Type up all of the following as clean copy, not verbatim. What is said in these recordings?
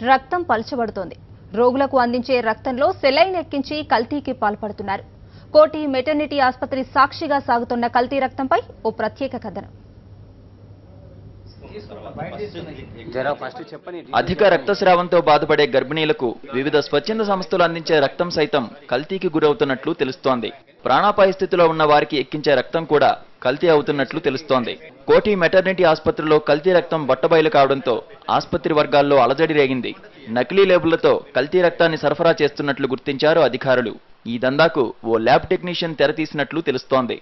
రక్తం పలచబడుతోంది. రోగులకు అందించే రక్తంలో సెలైన్ ఎక్కించి కల్తీకి పాల్పడుతున్నారు. కోటి మెటర్నిటీ ఆసుపత్రి సాక్షిగా సాగుతున్న కల్తీ రక్తంపై ఓ ప్రత్యేక కథనం. అధిక రక్తస్రావంతో బాధపడే గర్భిణీలకు వివిధ స్వచ్ఛంద సంస్థలు అందించే రక్తం సైతం కల్తీకి గురవుతున్నట్లు తెలుస్తోంది. ప్రాణాపాయ స్థితిలో ఉన్న వారికి ఎక్కించే రక్తం కూడా కల్తీ అవుతున్నట్లు తెలుస్తోంది. కోటి మెటర్నిటీ ఆసుపత్రిలో కల్తీ రక్తం బట్టబయలు కావడంతో ఆసుపత్రి వర్గాల్లో అలజడి రేగింది. నకిలీ లేబుళ్లతో కల్తీ రక్తాన్ని సరఫరా చేస్తున్నట్లు గుర్తించారు అధికారులు. ఈ దందాకు ఓ ల్యాబ్ టెక్నీషియన్ తెరతీసినట్లు తెలుస్తోంది.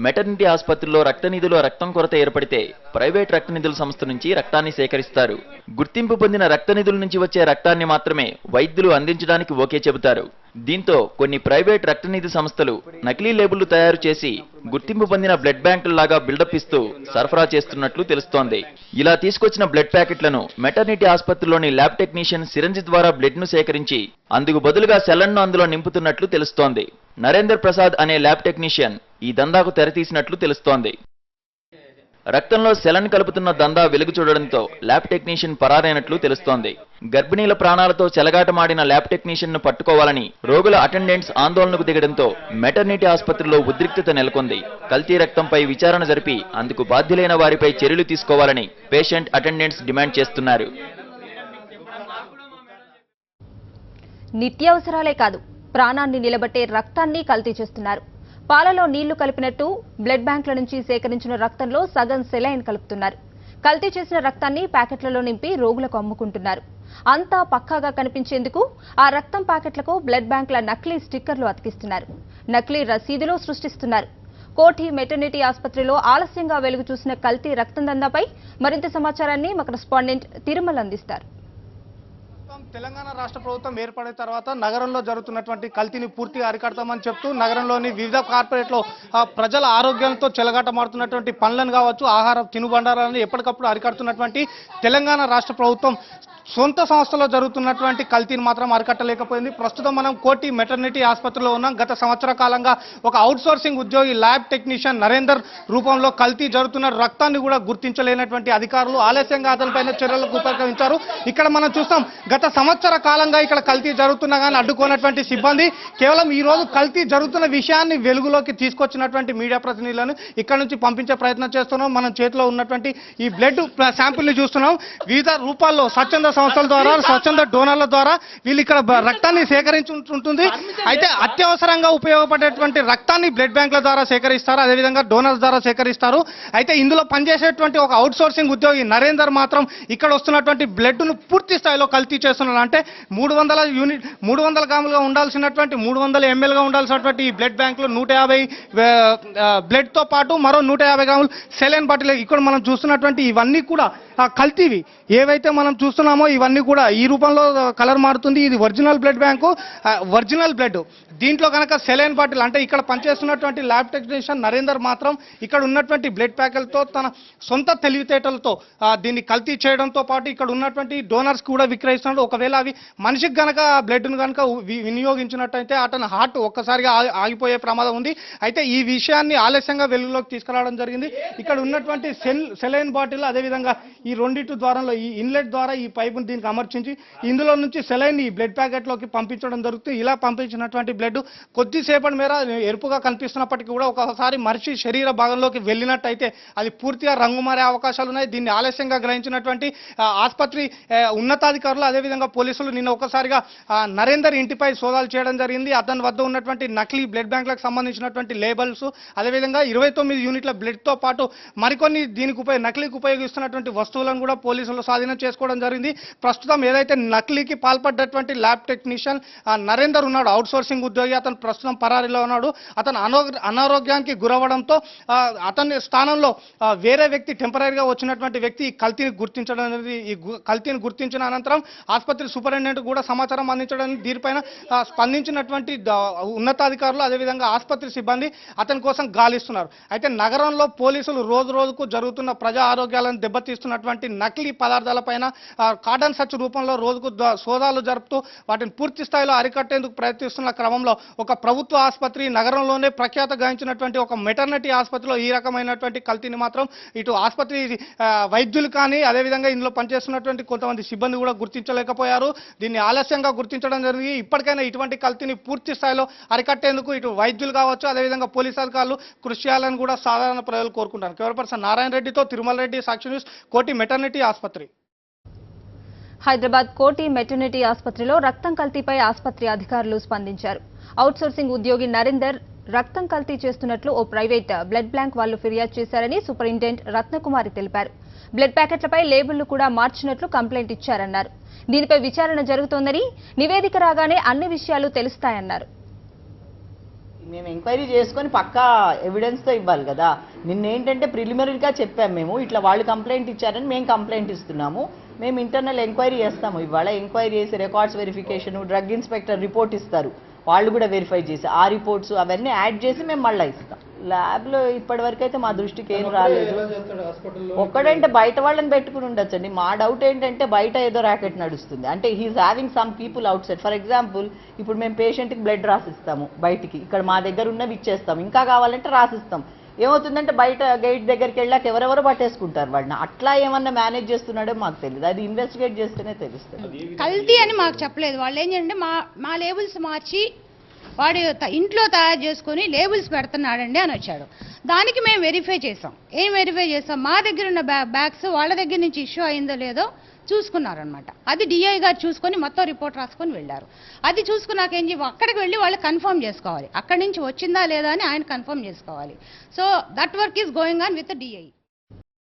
మెటర్నిటీ ఆసుపత్రిలో రక్త నిధుల రక్తం కొరత ఏర్పడితే ప్రైవేట్ రక్త నిధుల సంస్థ నుంచి రక్తాన్ని సేకరిస్తారు. గుర్తింపు పొందిన రక్త నిధుల నుంచి వచ్చే రక్తాన్ని మాత్రమే వైద్యులు అందించడానికి ఓకే చెబుతారు. దీంతో కొన్ని ప్రైవేట్ రక్త నిధి సంస్థలు నకిలీ లేబుళ్లు తయారు చేసి గుర్తింపు పొందిన బ్లడ్ బ్యాంకుల్లాగా బిల్డప్ ఇస్తూ సరఫరా చేస్తున్నట్లు తెలుస్తోంది. ఇలా తీసుకొచ్చిన బ్లడ్ ప్యాకెట్లను మెటర్నిటీ ఆసుపత్రిలోని ల్యాబ్ టెక్నీషియన్ సిరంజి ద్వారా బ్లడ్ ను సేకరించి అందుకు బదులుగా సెలన్ ను అందులో నింపుతున్నట్లు తెలుస్తోంది. నరేందర్ ప్రసాద్ అనే ల్యాబ్ టెక్నీషియన్ ఈ దందాకు తెరతీసినట్లు తెలుస్తోంది. రక్తంలో సెలన్ కలుపుతున్న దందా వెలుగు చూడడంతో ల్యాబ్ టెక్నీషియన్ పరారైనట్లు తెలుస్తోంది. గర్భిణీల ప్రాణాలతో చెలగాటమాడిన ల్యాబ్ టెక్నీషియన్ ను పట్టుకోవాలని రోగుల అటెండెంట్స్ ఆందోళనకు దిగడంతో మెటర్నిటీ ఆసుపత్రిలో ఉద్రిక్తత నెలకొంది. కల్తీ రక్తంపై విచారణ జరిపి అందుకు బాధ్యులైన వారిపై చర్యలు తీసుకోవాలని పేషెంట్ అటెండెంట్స్ డిమాండ్ చేస్తున్నారు. నిత్యావసరాలే కాదు, ప్రాణాన్ని నిలబెట్టే రక్తాన్ని కల్తీ చేస్తున్నారు. పాలలో నీళ్లు కలిపినట్టు బ్లడ్ బ్యాంకుల నుంచి సేకరించిన రక్తంలో సగం సెలైన్ కలుపుతున్నారు. కల్తీ చేసిన రక్తాన్ని ప్యాకెట్లలో నింపి రోగులకు అమ్ముకుంటున్నారు. అంతా పక్కాగా కనిపించేందుకు ఆ రక్తం ప్యాకెట్లకు బ్లడ్ బ్యాంకుల నకిలీ స్టిక్కర్లు అతికిస్తున్నారు. నకిలీ రసీదులు సృష్టిస్తున్నారు. కోటి మెటర్నిటీ ఆసుపత్రిలో ఆలస్యంగా వెలుగు చూసిన కల్తీ రక్తం దందాపై మరింత సమాచారాన్ని మా కరెస్పాండెంట్ తిరుమల అందిస్తారు. తెలంగాణ రాష్ట్ర ప్రభుత్వం ఏర్పడిన తర్వాత నగరంలో జరుగుతున్నటువంటి కల్తీని పూర్తిగా అరికడతామని చెప్తూ నగరంలోని వివిధ కార్పొరేట్లో ప్రజల ఆరోగ్యంతో చెలగాటమాడుతున్నటువంటి పనులను కావచ్చు, ఆహార తినుబండారాలను ఎప్పటికప్పుడు అరికడుతున్నటువంటి తెలంగాణ రాష్ట్ర ప్రభుత్వం సొంత సంస్థలో జరుగుతున్నటువంటి కల్తీని మాత్రం అరికట్టలేకపోయింది. ప్రస్తుతం మనం కోటి మెటర్నిటీ ఆసుపత్రిలో ఉన్నాం. గత సంవత్సర కాలంగా ఒక అవుట్సోర్సింగ్ ఉద్యోగి ల్యాబ్ టెక్నీషియన్ నరేందర్ రూపంలో కల్తీ జరుగుతున్న రక్తాన్ని కూడా గుర్తించలేనటువంటి అధికారులు ఆలస్యంగా అతనిపైన చర్యలకు ఉపక్రమించారు. ఇక్కడ మనం చూస్తాం, గత సంవత్సర కాలంగా ఇక్కడ కల్తీ జరుగుతున్నా కానీ అడ్డుకోనటువంటి సిబ్బంది కేవలం ఈ రోజు కల్తీ జరుగుతున్న విషయాన్ని వెలుగులోకి తీసుకొచ్చినటువంటి మీడియా ప్రతినిధులను ఇక్కడ నుంచి పంపించే ప్రయత్నం చేస్తున్నాం. మనం చేతిలో ఉన్నటువంటి ఈ బ్లడ్ శాంపిల్ ని చూస్తున్నాం. వివిధ రూపాల్లో స్వచ్ఛంద సంస్థల ద్వారా, స్వచ్ఛంద డోనర్ల ద్వారా వీళ్ళు ఇక్కడ రక్తాన్ని సేకరించుంటుంది. అయితే అత్యవసరంగా ఉపయోగపడేటువంటి రక్తాన్ని బ్లడ్ బ్యాంకుల ద్వారా సేకరిస్తారు, అదేవిధంగా డోనర్స్ ద్వారా సేకరిస్తారు. అయితే ఇందులో పనిచేసేటువంటి ఒక అవుట్ సోర్సింగ్ ఉద్యోగి నరేందర్ మాత్రం ఇక్కడ వస్తున్నటువంటి బ్లడ్ ను పూర్తి స్థాయిలో కల్తీ చేస్తున్నారు. అంటే 300 గ్రాములుగా ఉండాల్సినటువంటి 300 ml గా ఉండాల్సినటువంటి ఈ బ్లడ్ బ్యాంకులు 150 బ్లడ్ తో పాటు మరో 150 గ్రాములు సెలైన్ బాటిల్ ఇక్కడ మనం చూస్తున్నటువంటి ఇవన్నీ కూడా కల్తీవి. ఏవైతే మనం చూస్తున్నామో ఇవన్నీ కూడా ఈ రూపంలో కలర్ మారుతుంది. ఇది original blood bank, original blood. దీంట్లో కనుక సెలైన్ బాటిల్ అంటే ఇక్కడ పనిచేస్తున్నటువంటి ల్యాబ్ టెక్నీషియన్ నరేందర్ మాత్రం ఇక్కడ ఉన్నటువంటి బ్లడ్ ప్యాకెట్లతో తన సొంత తెలివితేటలతో దీన్ని కల్తీ చేయడంతో పాటు ఇక్కడ ఉన్నటువంటి డోనర్స్ కూడా విక్రయిస్తున్నాడు. ఒకవేళ అవి మనిషికి గనక బ్లడ్ను కనుక వినియోగించినట్టయితే అతని హార్ట్ ఒక్కసారిగా ఆగిపోయే ప్రమాదం ఉంది. అయితే ఈ విషయాన్ని ఆలస్యంగా వెలుగులోకి తీసుకురావడం జరిగింది. ఇక్కడ ఉన్నటువంటి సెలైన్ బాటిల్ అదేవిధంగా ఈ రెండింటి ద్వారంలో ఈ ఇన్లెట్ ద్వారా ఈ పైపును దీనికి అమర్చించి ఇందులో నుంచి సెలైన్ ఈ బ్లడ్ ప్యాకెట్లోకి పంపించడం జరుగుతుంది. ఇలా పంపించినటువంటి బ్లడ్ కొద్దిసేపటి మేర ఎరుపుగా కనిపిస్తున్నప్పటికీ కూడా ఒకసారి మనిషి శరీర భాగంలోకి వెళ్ళినట్టయితే అది పూర్తిగా రంగు మారే అవకాశాలు ఉన్నాయి. దీన్ని ఆలస్యంగా గ్రహించినటువంటి ఆసుపత్రి ఉన్నతాధికారులు అదేవిధంగా పోలీసులు నిన్న ఒకసారిగా నరేందర్ ఇంటిపై సోదాలు చేయడం జరిగింది. అతని వద్ద ఉన్నటువంటి నకిలీ బ్లడ్ బ్యాంకులకు సంబంధించినటువంటి లేబుల్స్ అదేవిధంగా 29 యూనిట్ల బ్లడ్తో పాటు మరికొన్ని దీనికి నకిలీకి ఉపయోగిస్తున్నటువంటి వస్తువులను కూడా పోలీసులు స్వాధీనం చేసుకోవడం జరిగింది. ప్రస్తుతం ఏదైతే నకిలీకి పాల్పడ్డటువంటి ల్యాబ్ టెక్నీషియన్ నరేందర్ ఉన్నాడు, అవుట్ సోర్సింగ్ ఉద్యోగి, అతను ప్రస్తుతం పరారీలో ఉన్నాడు. అతను అనారోగ్యానికి గురవడంతో అతని స్థానంలో వేరే వ్యక్తి టెంపరీగా వచ్చినటువంటి వ్యక్తి ఈ కల్తీని గుర్తించడం అనేది ఈ కల్తీని గుర్తించిన అనంతరం ఆసుపత్రి సూపరింటెండెంట్ కూడా సమాచారం అందించడం, దీనిపైన స్పందించినటువంటి ఉన్నతాధికారులు అదేవిధంగా ఆసుపత్రి సిబ్బంది అతని కోసం గాలిస్తున్నారు. అయితే నగరంలో పోలీసులు రోజు రోజుకు జరుగుతున్న ప్రజా ఆరోగ్యాలను దెబ్బతీస్తున్నటువంటి అటువంటి నకిలీ పదార్థాలపైన కాటన్ సచ్ రూపంలో రోజుకు సోదాలు జరుపుతూ వాటిని పూర్తి స్థాయిలో అరికట్టేందుకు ప్రయత్నిస్తున్న క్రమంలో ఒక ప్రభుత్వ ఆసుపత్రి, నగరంలోనే ప్రఖ్యాత గాంచినటువంటి ఒక మెటర్నిటీ ఆసుపత్రిలో ఈ రకమైనటువంటి కల్తీని మాత్రం ఇటు ఆసుపత్రి వైద్యులు కానీ అదేవిధంగా ఇందులో పనిచేస్తున్నటువంటి కొంతమంది సిబ్బంది కూడా గుర్తించలేకపోయారు. దీన్ని ఆలస్యంగా గుర్తించడం జరిగింది. ఇప్పటికైనా ఇటువంటి కల్తీని పూర్తి స్థాయిలో అరికట్టేందుకు ఇటు వైద్యులు కావచ్చు, అదేవిధంగా పోలీసు అధికారులు కృషి చేయాలని కూడా సాధారణ ప్రజలు కోరుకుంటారు. కెమెరా పర్సన్ నారాయణ రెడ్డితో తిరుమల రెడ్డి, సాక్షి న్యూస్, కోటి మెటర్నిటీ ఆసుపత్రి. హైదరాబాద్ కోటి మెటర్నిటీ ఆసుపత్రిలో రక్తం కల్తీపై ఆసుపత్రి అధికారులు స్పందించారు. అవుట్సోర్సింగ్ ఉద్యోగి నరేందర్ రక్తం కల్తీ చేస్తున్నట్లు ఓ ప్రైవేట్ బ్లడ్ బ్యాంక్ వాళ్లు ఫిర్యాదు చేశారని సూపరింటెండెంట్ రత్నకుమారి తెలిపారు. బ్లడ్ ప్యాకెట్లపై లేబుళ్లు కూడా మార్చినట్లు కంప్లైంట్ ఇచ్చారన్నారు. దీనిపై విచారణ జరుగుతోందని, నివేదిక రాగానే అన్ని విషయాలు తెలుస్తాయన్నారు. మేము ఎంక్వైరీ చేసుకొని పక్కా ఎవిడెన్స్తో ఇవ్వాలి కదా. నిన్నేంటంటే ప్రిలిమినరీగా చెప్పాము, మేము ఇట్లా వాళ్ళు కంప్లైంట్ ఇచ్చారని మేము కంప్లైంట్ ఇస్తున్నాము. మేము ఇంటర్నల్ ఎంక్వైరీ చేస్తాము. ఇవాళ ఎంక్వైరీ చేసి records verification, drug inspector report ఇస్తారు, వాళ్ళు కూడా వెరిఫై చేసి ఆ రిపోర్ట్స్ అవన్నీ యాడ్ చేసి మేము మళ్ళీ ఇస్తాం. ల్యాబ్లో ఇప్పటివరకు అయితే మా దృష్టికి ఏం రాలేదు. ఒక్కడంటే బయట వాళ్ళని పెట్టుకుని ఉండొచ్చండి. మా డౌట్ ఏంటంటే బయట ఏదో ర్యాకెట్ నడుస్తుంది, అంటే he is having some people outside. For example ఇప్పుడు మేము పేషెంట్కి బ్లడ్ రాసిస్తాము బయటికి, ఇక్కడ మా దగ్గర ఉన్నవి ఇచ్చేస్తాం, ఇంకా కావాలంటే రాసిస్తాం. ఏమవుతుందంటే బయట గేట్ దగ్గరికి వెళ్ళాక ఎవరెవరో పట్టేసుకుంటారు వాడిని. అట్లా ఏమన్నా మేనేజ్ చేస్తున్నాడో మాకు తెలియదు, అది ఇన్వెస్టిగేట్ చేస్తేనే తెలుస్తుంది. కల్తీ అని మాకు చెప్పలేదు. వాళ్ళు ఏం చేయండి, మా లేబుల్స్ మార్చి వాడు ఇంట్లో తయారు చేసుకొని లేబుల్స్ పెడుతున్నాడండి అని వచ్చాడు. దానికి మేము వెరిఫై చేసాం. ఏం వెరిఫై చేసాం, మా దగ్గర ఉన్న బ్యాగ్స్ వాళ్ళ దగ్గర నుంచి ఇష్యూ అయిందో లేదో చూసుకున్నారనమాట. అది డిఐ గారు చూసుకొని మొత్తం రిపోర్ట్ రాసుకొని వెళ్ళారు. అది చూసుకున్నాక ఏం చేయాలి, అక్కడికి వెళ్ళి వాళ్ళు కన్ఫర్మ్ చేసుకోవాలి, అక్కడి నుంచి వచ్చిందా లేదా అని ఆయన కన్ఫర్మ్ చేసుకోవాలి. So that work is going on with DI.